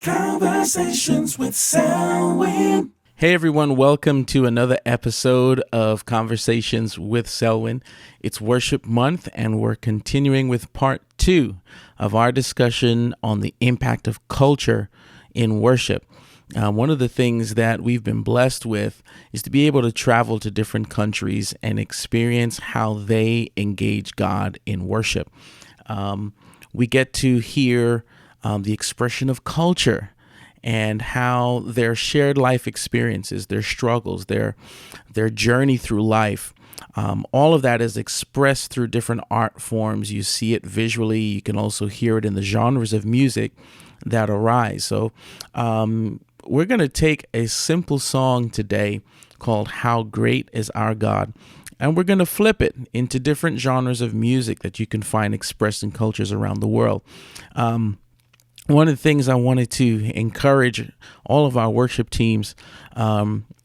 Conversations with Selwyn. Hey everyone, welcome to another episode of Conversations with Selwyn. It's Worship Month and we're continuing with part 2 of our discussion on the impact of culture in worship. One of the things that we've been blessed with is to be able to travel to different countries and experience how they engage God in worship. We get to hear the expression of culture and how their shared life experiences, their struggles, their journey through life, all of that is expressed through different art forms. You see it visually. You can also hear it in the genres of music that arise. So we're going to take a simple song today called How Great Is Our God, and we're going to flip it into different genres of music that you can find expressed in cultures around the world. One of the things I wanted to encourage all of our worship teams,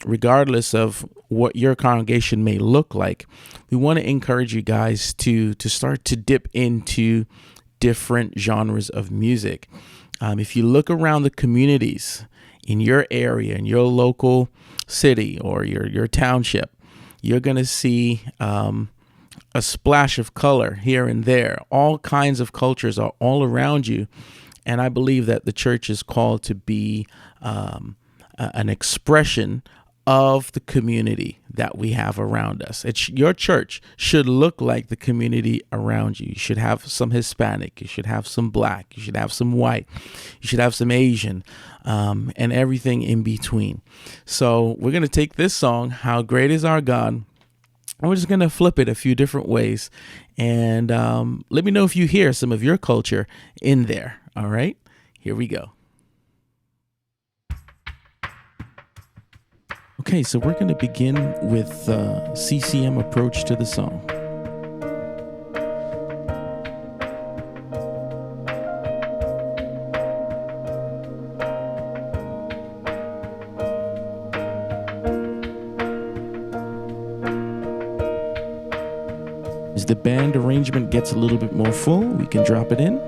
regardless of what your congregation may look like, we want to encourage you guys to start to dip into different genres of music. If you look around the communities in your area, in your local city or your township, you're going to see a splash of color here and there. All kinds of cultures are all around you. And I believe that the church is called to be an expression of the community that we have around us. Your church should look like the community around you. You should have some Hispanic. You should have some Black. You should have some white. You should have some Asian, and everything in between. So we're going to take this song, How Great Is Our God, and we're just going to flip it a few different ways. And let me know if you hear some of your culture in there. All right, here we go. Okay, so we're going to begin with CCM approach to the song. As the band arrangement gets a little bit more full, we can drop it in.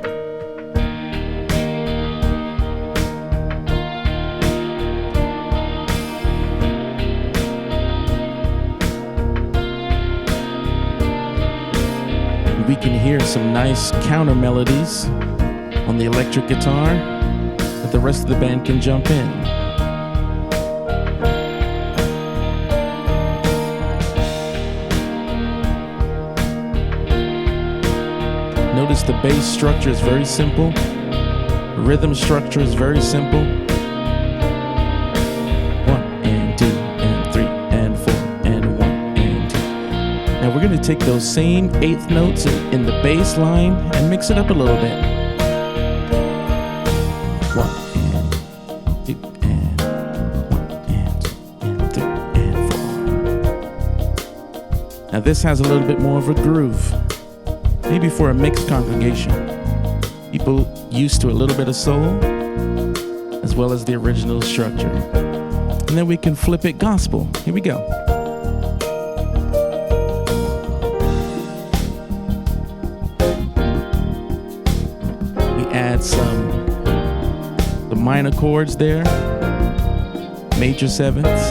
We can hear some nice counter melodies on the electric guitar that the rest of the band can jump in. Notice the bass structure is very simple. The rhythm structure is very simple. 1 and 2 and 3 and 4 and 1 and 2. Now we're going to take those same eighth notes in the bass line and mix it up a little bit. 1 and 2 and 1 and 2 and 3 and 4. Now this has a little bit more of a groove. Maybe for a mixed congregation. People used to a little bit of soul as well as the original structure. And then we can flip it gospel. Here we go. Add the minor chords there, major sevenths,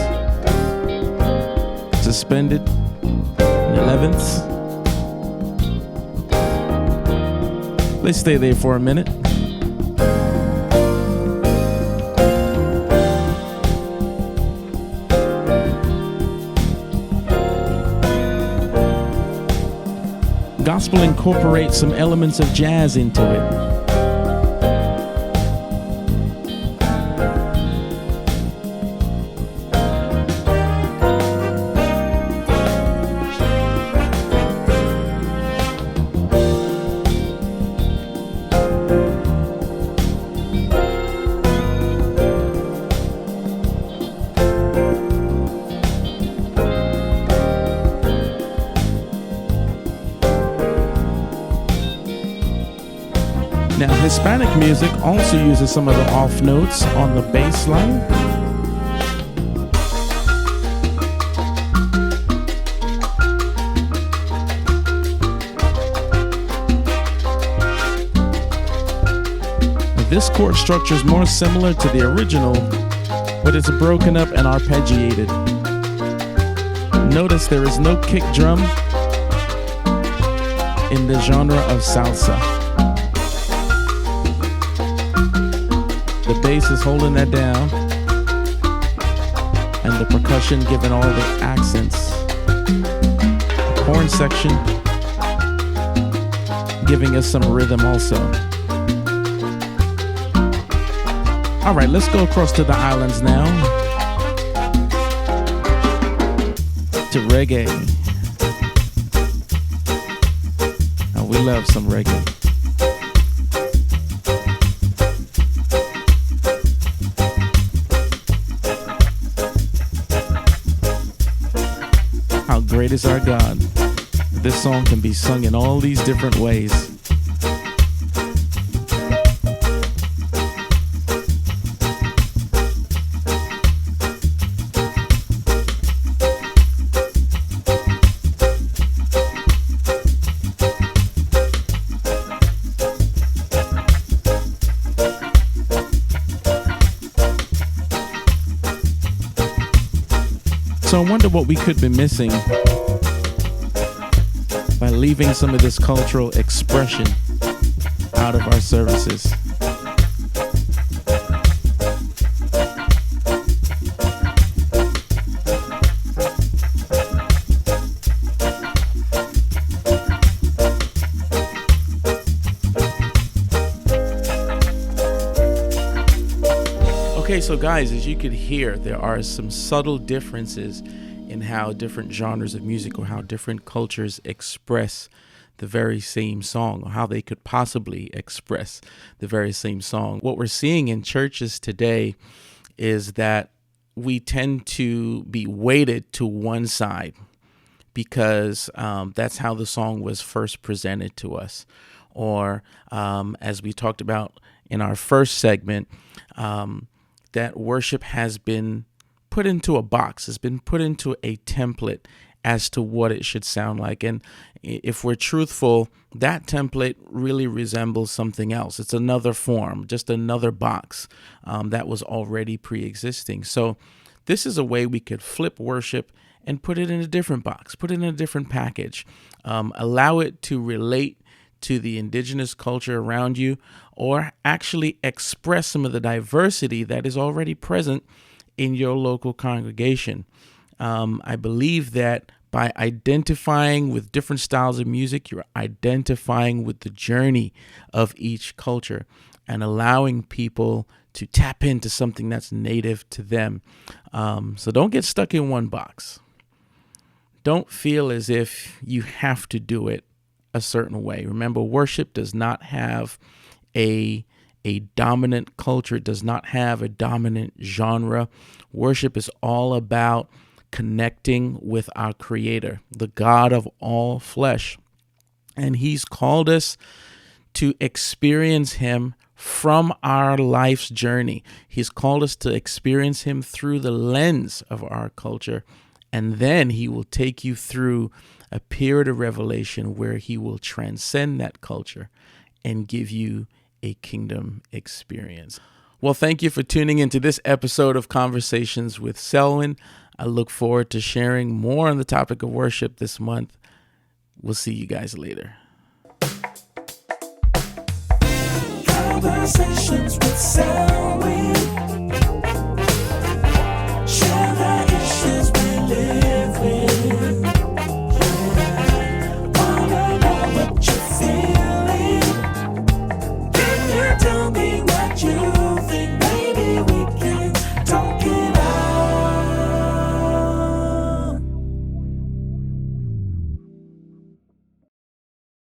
suspended, and 11ths. Let's stay there for a minute. Gospel incorporates some elements of jazz into it. Now, Hispanic music also uses some of the off notes on the bass line. This chord structure is more similar to the original, but it's broken up and arpeggiated. Notice there is no kick drum in the genre of salsa. The bass is holding that down, and the percussion giving all the accents. Horn section giving us some rhythm also. All right, let's go across to the islands now. To reggae. Oh, we love some reggae. How great is our God? This song can be sung in all these different ways. So I wonder what we could be missing by leaving some of this cultural expression out of our services. Okay, so guys, as you could hear, there are some subtle differences in how different genres of music or how different cultures express the very same song, or how they could possibly express the very same song. What we're seeing in churches today is that we tend to be weighted to one side because that's how the song was first presented to us. Or as we talked about in our first segment, that worship has been put into a box, has been put into a template as to what it should sound like. And if we're truthful, that template really resembles something else. It's another form, just another box that was already pre-existing. So this is a way we could flip worship and put it in a different box, put it in a different package, allow it to relate to the indigenous culture around you, or actually express some of the diversity that is already present in your local congregation. I believe that by identifying with different styles of music, you're identifying with the journey of each culture and allowing people to tap into something that's native to them. So don't get stuck in one box. Don't feel as if you have to do it a certain way. Remember, worship does not have a dominant culture, does not have a dominant genre. Worship is all about connecting with our Creator, the God of all flesh. And He's called us to experience Him from our life's journey. He's called us to experience Him through the lens of our culture. And then He will take you through a period of revelation where He will transcend that culture and give you a kingdom experience. Well, thank you for tuning into this episode of Conversations with Selwyn. I look forward to sharing more on the topic of worship this month. We'll see you guys later. Conversations with Selwyn.